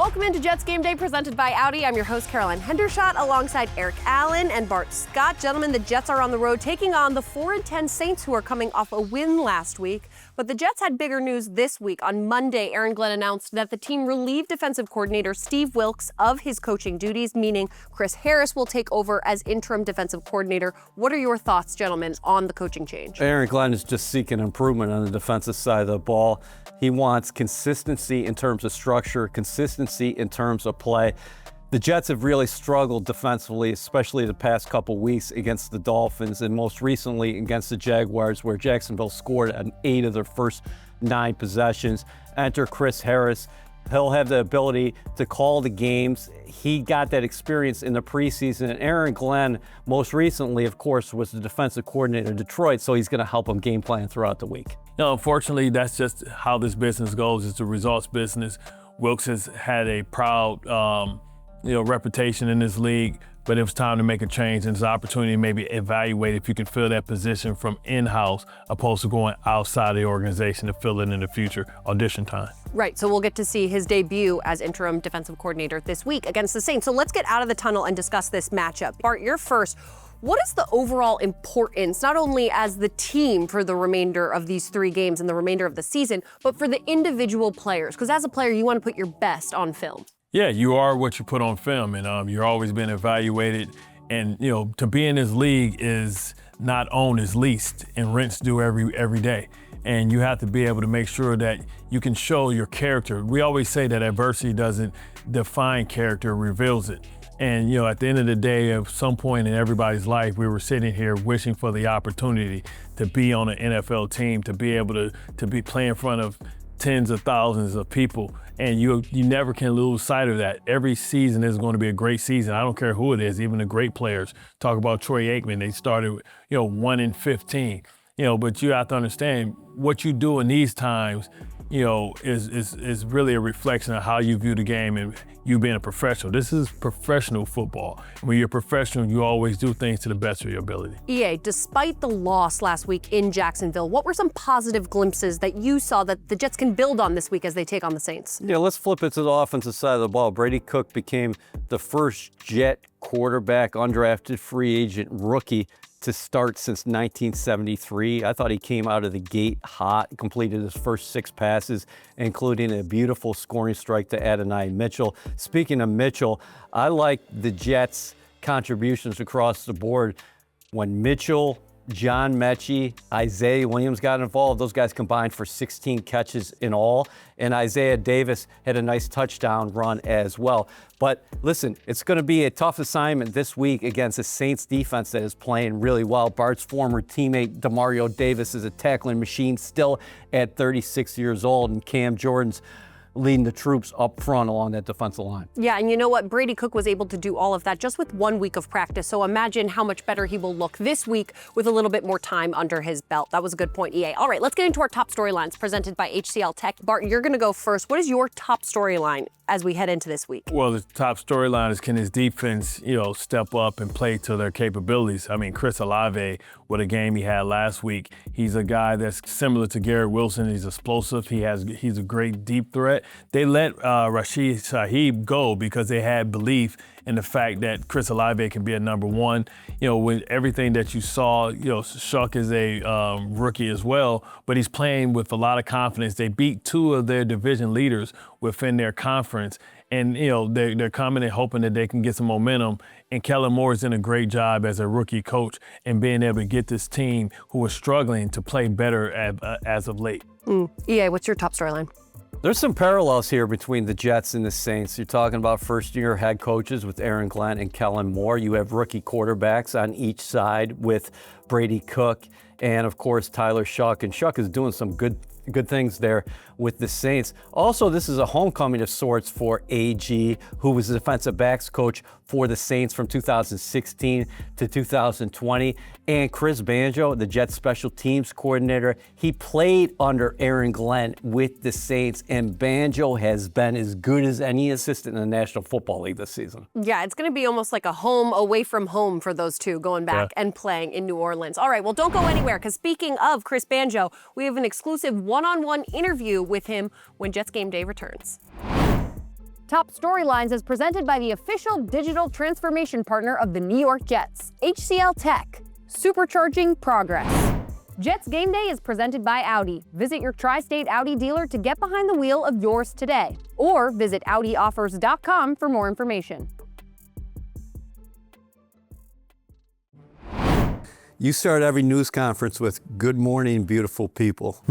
Welcome into Jets Game Day presented by Audi. I'm your host, Caroline Hendershot, alongside Eric Allen and Bart Scott. Gentlemen, the Jets are on the road taking on the 4-10 Saints, who are coming off a win last week. But the Jets had bigger news this week. On Monday, Aaron Glenn announced that the team relieved defensive coordinator Steve Wilks of his coaching duties, meaning Chris Harris will take over as interim defensive coordinator. What are your thoughts, gentlemen, on the coaching change? Aaron Glenn is just seeking improvement on the defensive side of the ball. He wants consistency in terms of structure, consistency in terms of play. The Jets have really struggled defensively, especially the past couple weeks against the Dolphins and most recently against the Jaguars, where Jacksonville scored on 8 of their first 9 possessions. Enter Chris Harris. He'll have the ability to call the games. He got that experience in the preseason. And Aaron Glenn, most recently, of course, was the defensive coordinator in Detroit, so he's going to help him game plan throughout the week. No, unfortunately, that's just how this business goes. It's a results business. Wilks has had a proud, reputation in this league, but it was time to make a change, and it's an opportunity to maybe evaluate if you can fill that position from in-house opposed to going outside the organization to fill it in the future. Audition time. Right, so we'll get to see his debut as interim defensive coordinator this week against the Saints. So let's get out of the tunnel and discuss this matchup. Bart, you're first. What is the overall importance, not only as the team for the remainder of these 3 games and the remainder of the season, but for the individual players? Because as a player, you want to put your best on film. Yeah, you are what you put on film, and you're always being evaluated. And, to be in this league is not owned, is leased, and rents due every day. And you have to be able to make sure that you can show your character. We always say that adversity doesn't define character, it reveals it. And, at the end of the day, at some point in everybody's life, we were sitting here wishing for the opportunity to be on an NFL team, to be able to be playing in front of tens of thousands of people. And you never can lose sight of that. Every season is going to be a great season. I don't care who it is, even the great players. Talk about Troy Aikman. They started, 1-15. But you have to understand what you do in these times, is really a reflection of how you view the game and you being a professional. This is professional football. When you're a professional, you always do things to the best of your ability. EA, despite the loss last week in Jacksonville, what were some positive glimpses that you saw that the Jets can build on this week as they take on the Saints? Yeah, let's flip it to the offensive side of the ball. Brady Cook became the first Jet quarterback, undrafted free agent rookie to start since 1973. I thought he came out of the gate hot, completed his first 6 passes, including a beautiful scoring strike to Adonai Mitchell. Speaking of Mitchell, I like the Jets' contributions across the board. When Mitchell, John Mechie, Isaiah Williams got involved, those guys combined for 16 catches in all, and Isaiah Davis had a nice touchdown run as well. But listen, it's going to be a tough assignment this week against a Saints defense that is playing really well. Bart's former teammate Demario Davis is a tackling machine still at 36 years old, and Cam Jordan's leading the troops up front along that defensive line. Yeah, and you know what? Brady Cook was able to do all of that just with 1 week of practice. So imagine how much better he will look this week with a little bit more time under his belt. That was a good point, EA. All right, let's get into our top storylines presented by HCL Tech. Bart, you're going to go first. What is your top storyline as we head into this week? Well, the top storyline is, can his defense, step up and play to their capabilities? I mean, Chris Olave, what a game he had last week. He's a guy that's similar to Garrett Wilson. He's explosive. He's a great deep threat. They let Rashid Shaheed go because they had belief in the fact that Chris Olave can be a number 1. With everything that you saw, Shuck is a rookie as well, but he's playing with a lot of confidence. They beat 2 of their division leaders within their conference, and they're coming and hoping that they can get some momentum. And Kellen Moore is doing a great job as a rookie coach and being able to get this team who was struggling to play better as of late. EA, what's your top storyline? There's some parallels here between the Jets and the Saints. You're talking about first-year head coaches with Aaron Glenn and Kellen Moore. You have rookie quarterbacks on each side with Brady Cook and, of course, Tyler Shuck. And Shuck is doing some good things there with the Saints. Also, this is a homecoming of sorts for AG, who was the defensive backs coach for the Saints from 2016 to 2020. And Chris Banjo, the Jets special teams coordinator, he played under Aaron Glenn with the Saints, and Banjo has been as good as any assistant in the National Football League this season. Yeah, it's going to be almost like a home away from home for those two going back and playing in New Orleans. All right, well, don't go anywhere, because speaking of Chris Banjo, we have an exclusive one-on-one interview with him when Jets Game Day returns. Top Storylines is presented by the official digital transformation partner of the New York Jets, HCL Tech, supercharging progress. Jets Game Day is presented by Audi. Visit your tri-state Audi dealer to get behind the wheel of yours today, or visit AudiOffers.com for more information. You start every news conference with "Good morning, beautiful people."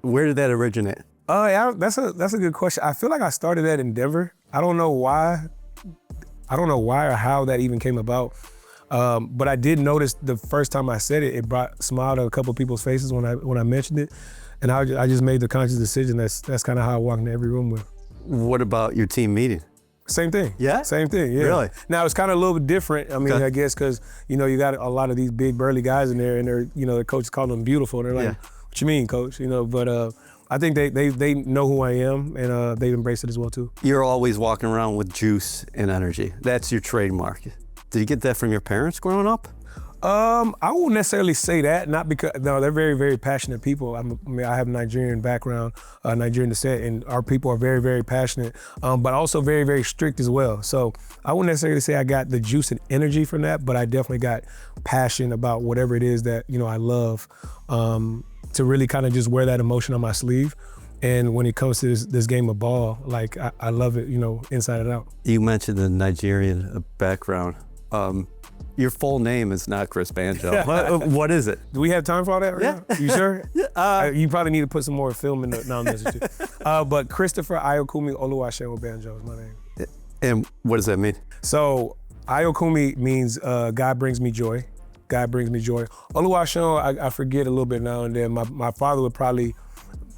Where did that originate? Oh, yeah, that's a good question. I feel like I started that in Denver. I don't know why. I don't know why or how that even came about. But I did notice the first time I said it, it brought a smile to a couple of people's faces when I mentioned it, and I just made the conscious decision. That's kind of how I walk into every room with. What about your team meeting? Same thing. Yeah? Same thing, yeah. Really? Now, it's kind of a little bit different. I mean, Okay. I guess because, you got a lot of these big burly guys in there, and they're, the coach calling them beautiful, and they're like, Yeah. "What you mean, coach?" But I think they know who I am, and they embrace it as well, too. You're always walking around with juice and energy. That's your trademark. Did you get that from your parents growing up? I won't necessarily say that, not because, no, they're very, very passionate people. I have a Nigerian background, Nigerian descent, and our people are very, very passionate, but also very, very strict as well. So I wouldn't necessarily say I got the juice and energy from that, but I definitely got passion about whatever it is that, I love, to really kind of just wear that emotion on my sleeve. And when it comes to this game of ball, like I love it, inside and out. You mentioned the Nigerian background. Your full name is not Chris Banjo. What is it? Do we have time for all that right now? You sure? You probably need to put some more film in the message too. But Christopher Ayokumi Oluwaseun Banjo is my name. And what does that mean? So Ayokumi means God brings me joy. God brings me joy. Oluwaseun, I forget a little bit now and then. My father would probably,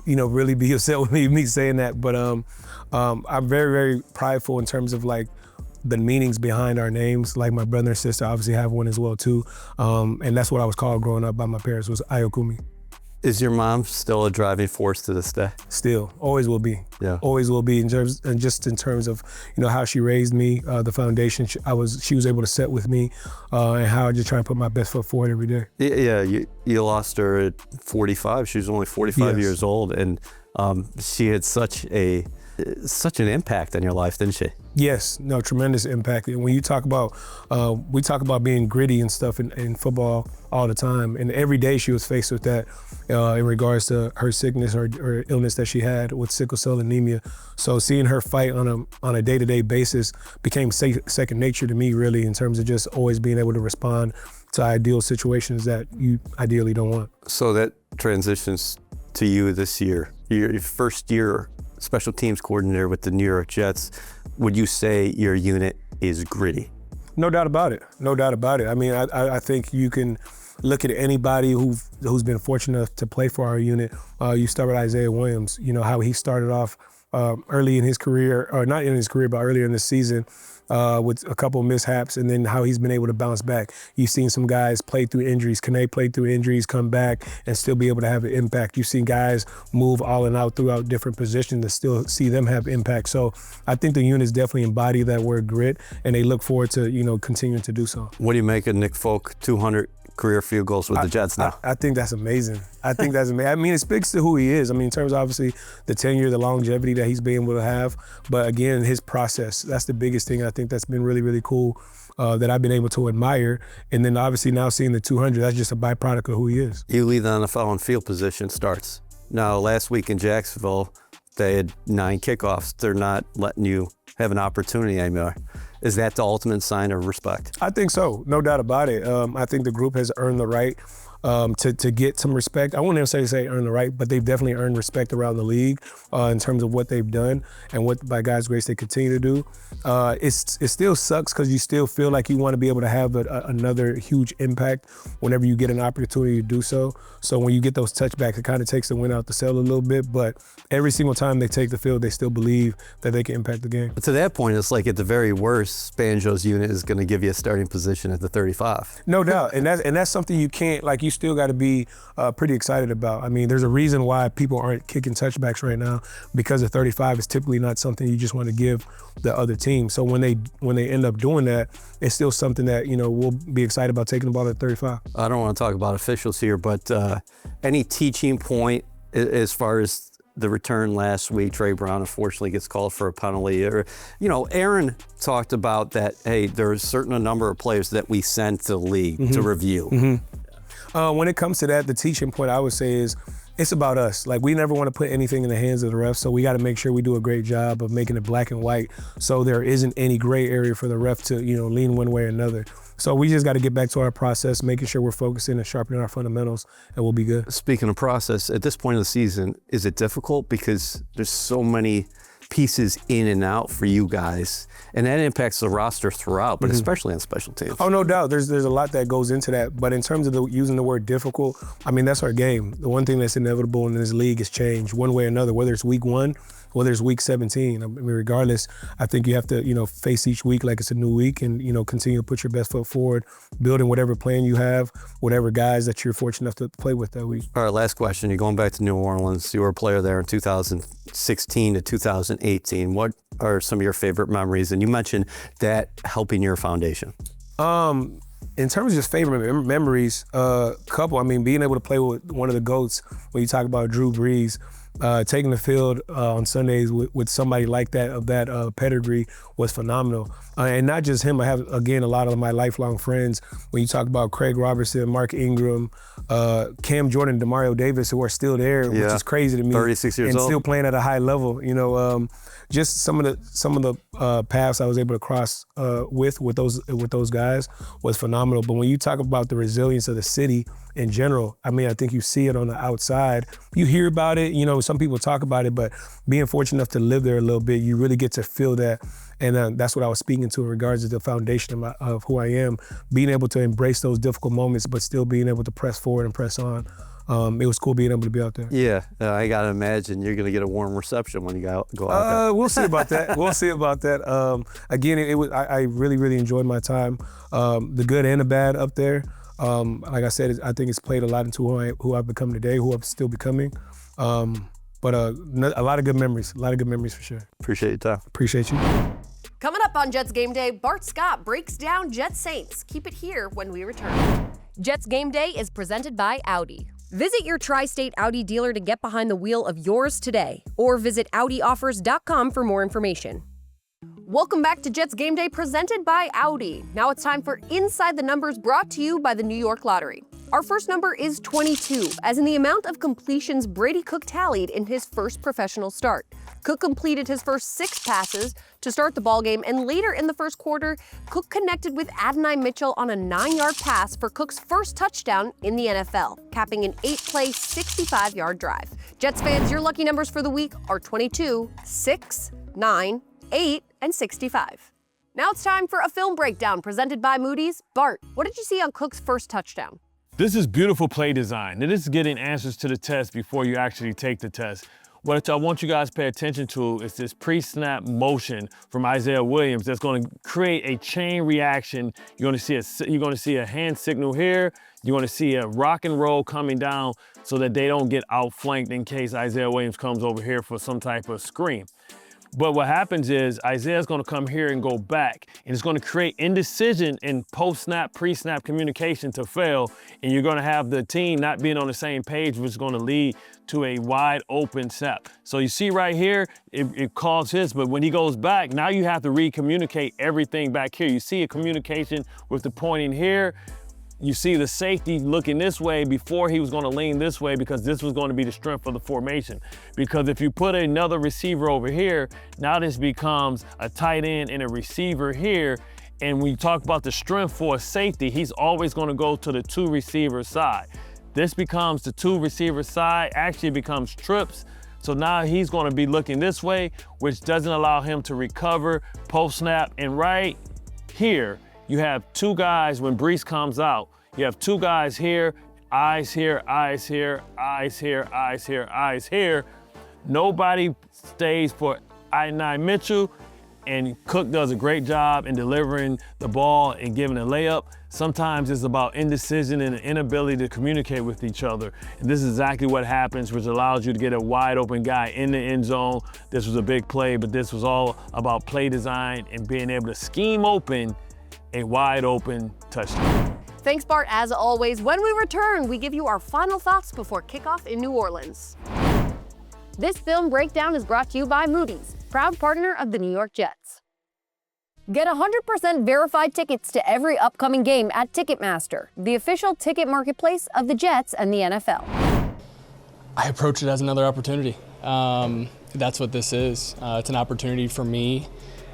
really be upset with me saying that. But I'm very, very prideful in terms of like the meanings behind our names. Like my brother and sister obviously have one as well too. And that's what I was called growing up by my parents, was Ayokumi. Is your mom still a driving force to this day? Still, always will be. Yeah. Always will be in terms of, how she raised me, the foundation she was able to set with me, and how I just try to put my best foot forward every day. Yeah, you lost her at 45. She was only 45 Yes. years old, and she had such an impact on your life, didn't she? Yes, no, tremendous impact. And when you talk about, we talk about being gritty and stuff in football all the time. And every day she was faced with that in regards to her sickness or illness that she had with sickle cell anemia. So seeing her fight on a day-to-day basis became second nature to me, really, in terms of just always being able to respond to ideal situations that you ideally don't want. So that transitions to you this year. Your first year special teams coordinator with the New York Jets. Would you say your unit is gritty? No doubt about it. No doubt about it. I mean, I think you can look at anybody who's been fortunate enough to play for our unit. You start with Isaiah Williams, how he started off early in his career, or not in his career, but earlier in the season with a couple of mishaps, and then how he's been able to bounce back. You've seen some guys play through injuries. Kane played through injuries, come back, and still be able to have an impact. You've seen guys move all and out throughout different positions and still see them have impact. So I think the units definitely embody that word grit, and they look forward to, continuing to do so. What do you make of Nick Folk, 200 career field goals with the Jets now? I think that's amazing. I think that's amazing. I mean, it speaks to who he is. I mean, in terms of obviously the tenure, the longevity that he's been able to have, but again, his process, that's the biggest thing. I think that's been really, really cool that I've been able to admire. And then obviously now seeing the 200, that's just a byproduct of who he is. You lead the NFL in field position starts. Now, last week in Jacksonville, they had 9 kickoffs. They're not letting you have an opportunity anymore. Is that the ultimate sign of respect? I think so, no doubt about it. I think the group has earned the right to get some respect. I won't necessarily say earn the right, but they've definitely earned respect around the league in terms of what they've done and what, by God's grace, they continue to do. It still sucks because you still feel like you want to be able to have another huge impact whenever you get an opportunity to do so. So when you get those touchbacks, it kind of takes the wind out the sail a little bit, but every single time they take the field, they still believe that they can impact the game. But to that point, it's like at the very worst, Banjo's unit is going to give you a starting position at the 35. No doubt, and that's something you can't, like, you still got to be pretty excited about. I mean, there's a reason why people aren't kicking touchbacks right now, because the 35 is typically not something you just want to give the other team. So when they end up doing that, it's still something that, you know, we'll be excited about taking the ball at 35. I don't want to talk about officials here, but any teaching point as far as the return last week. Trey Brown unfortunately gets called for a penalty. Or, you know, Aaron talked about that, hey, there's a certain number of players that we send to the league to review. When it comes to that, the teaching point I would say is it's about us. Like, we never want to put anything in the hands of the refs, so we got to make sure we do a great job of making it black and white so there isn't any gray area for the ref to, you know, lean one way or another. So we just got to get back to our process, making sure we're focusing and sharpening our fundamentals, and we'll be good. Speaking of process, at this point of the season, is it difficult because there's so many pieces in and out for you guys, and that impacts the roster throughout, but especially on special teams? Oh, no doubt. There's a lot that goes into that. But in terms of using the word difficult, I mean, that's our game. The one thing that's inevitable in this league is change, one way or another, whether it's week 1, whether it's week 17. I mean, regardless, I think you have to, you know, face each week like it's a new week and, you know, continue to put your best foot forward, building whatever plan you have, whatever guys that you're fortunate enough to play with that week. All right, last question. You're going back to New Orleans. You were a player there in 2016 to 2018. What are some of your favorite memories? And you mentioned that helping your foundation. In terms of just favorite memories, couple, I mean, being able to play with one of the GOATs, when you talk about Drew Brees, taking the field on Sundays with somebody like that, of that pedigree, was phenomenal. And not just him, I have, again, a lot of my lifelong friends. When you talk about Craig Robertson, Mark Ingram, Cam Jordan, Demario Davis, who are still there, which is crazy to me. 36 years and old. Still playing at a high level. You know, just some of the paths I was able to cross with those guys was phenomenal. But when you talk about the resilience of the city in general, I mean, I think you see it on the outside. You hear about it, you know, some people talk about it, but being fortunate enough to live there a little bit, you really get to feel that. And that's what I was speaking to in regards to the foundation of who I am, being able to embrace those difficult moments, but still being able to press forward and press on. It was cool being able to be out there. Yeah, I got to imagine you're going to get a warm reception when you go out there. We'll see about that. We'll see about that. Again, I really, really enjoyed my time, the good and the bad up there. Like I said, I think it's played a lot into who I've become today, who I'm still becoming. But a lot of good memories, for sure. Appreciate your time. Appreciate you. Coming up on Jets Game Day, Bart Scott breaks down Jets Saints. Keep it here when we return. Jets Game Day is presented by Audi. Visit your tri-state Audi dealer to get behind the wheel of yours today, or visit AudiOffers.com for more information. Welcome back to Jets Game Day presented by Audi. Now it's time for Inside the Numbers, brought to you by the New York Lottery. Our first number is 22, as in the amount of completions Brady Cook tallied in his first professional start. Cook completed his first 6 passes to start the ballgame, and later in the first quarter, Cook connected with Adonai Mitchell on a 9-yard pass for Cook's first touchdown in the NFL, capping an 8-play, 65-yard drive. Jets fans, your lucky numbers for the week are 22, 6, 9, 8, and 65. Now it's time for a film breakdown presented by Moody's. Bart, what did you see on Cook's first touchdown? This is beautiful play design. This is getting answers to the test before you actually take the test. What I want you guys to pay attention to is this pre-snap motion from Isaiah Williams that's going to create a chain reaction. You're going to see a hand signal here. You're going to see a rock and roll coming down so that they don't get outflanked in case Isaiah Williams comes over here for some type of screen. But what happens is Isaiah's going to come here and go back, and it's going to create indecision in post-snap, pre-snap communication to fail, and you're going to have the team not being on the same page, which is going to lead to a wide open snap. So you see right here, it calls his, but when he goes back, now you have to re-communicate everything back here. You see a communication with the pointing here. You see the safety looking this way before he was going to lean this way, because this was going to be the strength of the formation. Because if you put another receiver over here, now this becomes a tight end and a receiver here. And when you talk about the strength for a safety, he's always going to go to the 2 receiver side. This becomes the 2 receiver side, actually becomes trips. So now he's going to be looking this way, which doesn't allow him to recover post snap. And right here, you have 2 guys when Brees comes out. You have 2 guys here, eyes here, eyes here, eyes here, eyes here, eyes here. Nobody stays for Adonai Mitchell, and Cook does a great job in delivering the ball and giving a layup. Sometimes it's about indecision and an inability to communicate with each other. And this is exactly what happens, which allows you to get a wide open guy in the end zone. This was a big play, but this was all about play design and being able to scheme open a wide open touchdown. Thanks, Bart, as always. When we return, we give you our final thoughts before kickoff in New Orleans. This film breakdown is brought to you by Moody's, proud partner of the New York Jets. Get 100% verified tickets to every upcoming game at Ticketmaster, the official ticket marketplace of the Jets and the NFL. I approach it as another opportunity. That's what this is. It's an opportunity for me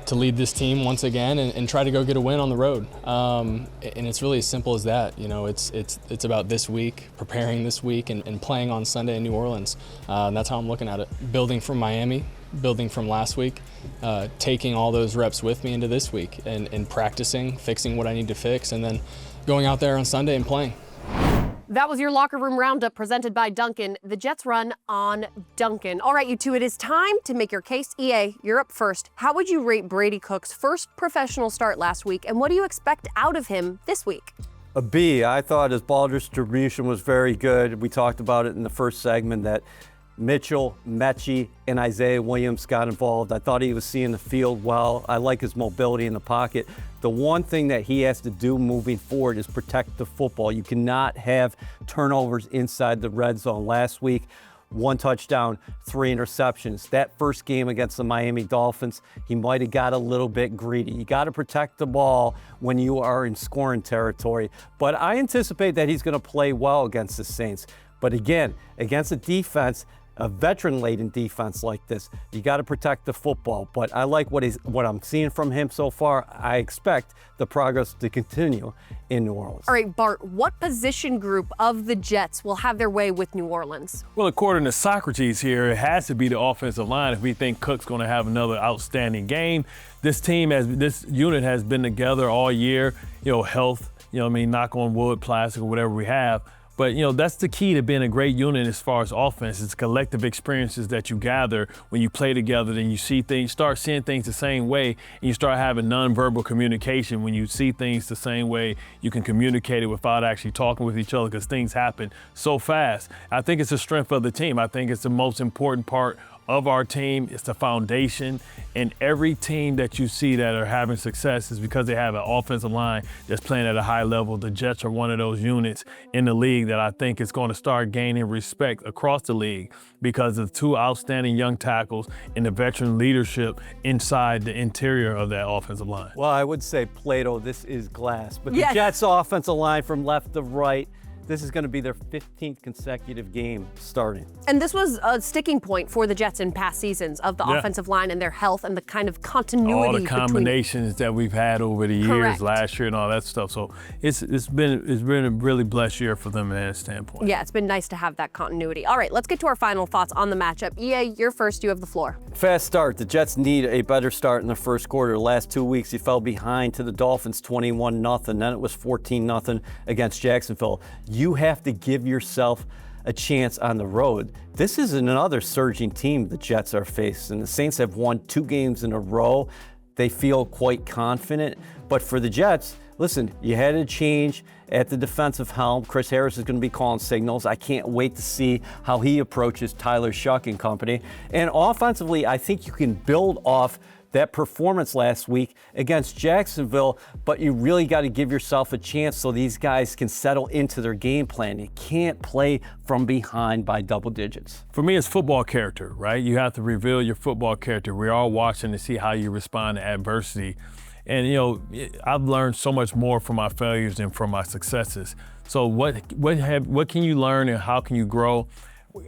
to lead this team once again and try to go get a win on the road. And it's really as simple as that. You know, it's about this week, preparing this week, and playing on Sunday in New Orleans. And that's how I'm looking at it. Building from Miami, building from last week, taking all those reps with me into this week, and practicing, fixing what I need to fix, and then going out there on Sunday and playing. That was your Locker Room Roundup presented by Dunkin'. The Jets run on Dunkin'. All right, you two, it is time to make your case. EA, you're up first. How would you rate Brady Cook's first professional start last week, and what do you expect out of him this week? A B. I thought his ball distribution was very good. We talked about it in the first segment that Mitchell, Mechie, and Isaiah Williams got involved. I thought he was seeing the field well. I like his mobility in the pocket. The one thing that he has to do moving forward is protect the football. You cannot have turnovers inside the red zone. Last week, 1 touchdown, 3 interceptions. That first game against the Miami Dolphins, he might have got a little bit greedy. You got to protect the ball when you are in scoring territory. But I anticipate that he's going to play well against the Saints. But again, against a defense, a veteran-laden defense like this, you got to protect the football. But I like what I'm seeing from him so far. I expect the progress to continue in New Orleans. All right, Bart, what position group of the Jets will have their way with New Orleans? Well, according to Socrates here, it has to be the offensive line if we think Cook's going to have another outstanding game. This unit has been together all year, health, knock on wood, plastic, or whatever we have. But, that's the key to being a great unit as far as offense. It's collective experiences that you gather when you play together, and you see things, start seeing things the same way, and you start having nonverbal communication. When you see things the same way, you can communicate it without actually talking with each other because things happen so fast. I think it's the strength of the team. I think it's the most important part of our team. It's the foundation, and every team that you see that are having success is because they have an offensive line that's playing at a high level. The Jets are one of those units in the league that I think is going to start gaining respect across the league because of 2 outstanding young tackles and the veteran leadership inside the interior of that offensive line. Well, I would say, Plato, this is glass. But Yes. The Jets' offensive line from left to right, this is going to be their 15th consecutive game starting. And this was a sticking point for the Jets in past seasons of the offensive line and their health and the kind of continuity. All the combinations that we've had over the years, Correct. last year and all that stuff. So it's been a really blessed year for them in that standpoint. Yeah, it's been nice to have that continuity. All right, let's get to our final thoughts on the matchup. EA, you're first. You have the floor. Fast start. The Jets need a better start in the first quarter. The last 2 weeks, he fell behind to the Dolphins 21-0. Then it was 14-0 against Jacksonville. You have to give yourself a chance on the road. This is another surging team the Jets are facing. The Saints have won 2 games in a row. They feel quite confident. But for the Jets, listen, you had a change at the defensive helm. Chris Harris is going to be calling signals. I can't wait to see how he approaches Tyler Shuck and company. And offensively, I think you can build off that performance last week against Jacksonville, but you really got to give yourself a chance so these guys can settle into their game plan. You can't play from behind by double digits. For me, it's football character, right? You have to reveal your football character. We're all watching to see how you respond to adversity. And, I've learned so much more from my failures than from my successes. So what can you learn and how can you grow?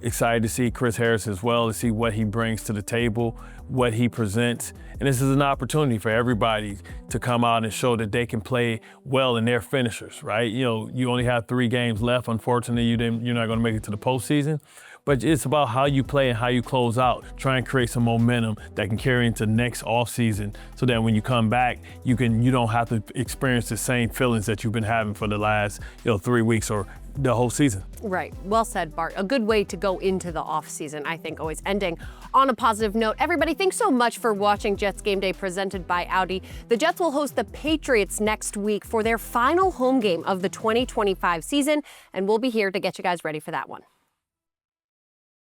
Excited to see Chris Harris as well, to see what he brings to the table, what he presents. And this is an opportunity for everybody to come out and show that they can play well in their finishers, right? You only have 3 games left. Unfortunately, you're not going to make it to the postseason. But it's about how you play and how you close out. Try and create some momentum that can carry into next offseason so that when you come back, you don't have to experience the same feelings that you've been having for the last 3 weeks or the whole season. Right. Well said, Bart. A good way to go into the off season, I think, always ending on a positive note. Everybody, thanks so much for watching Jets Game Day presented by Audi. The Jets will host the Patriots next week for their final home game of the 2025 season, and we'll be here to get you guys ready for that one.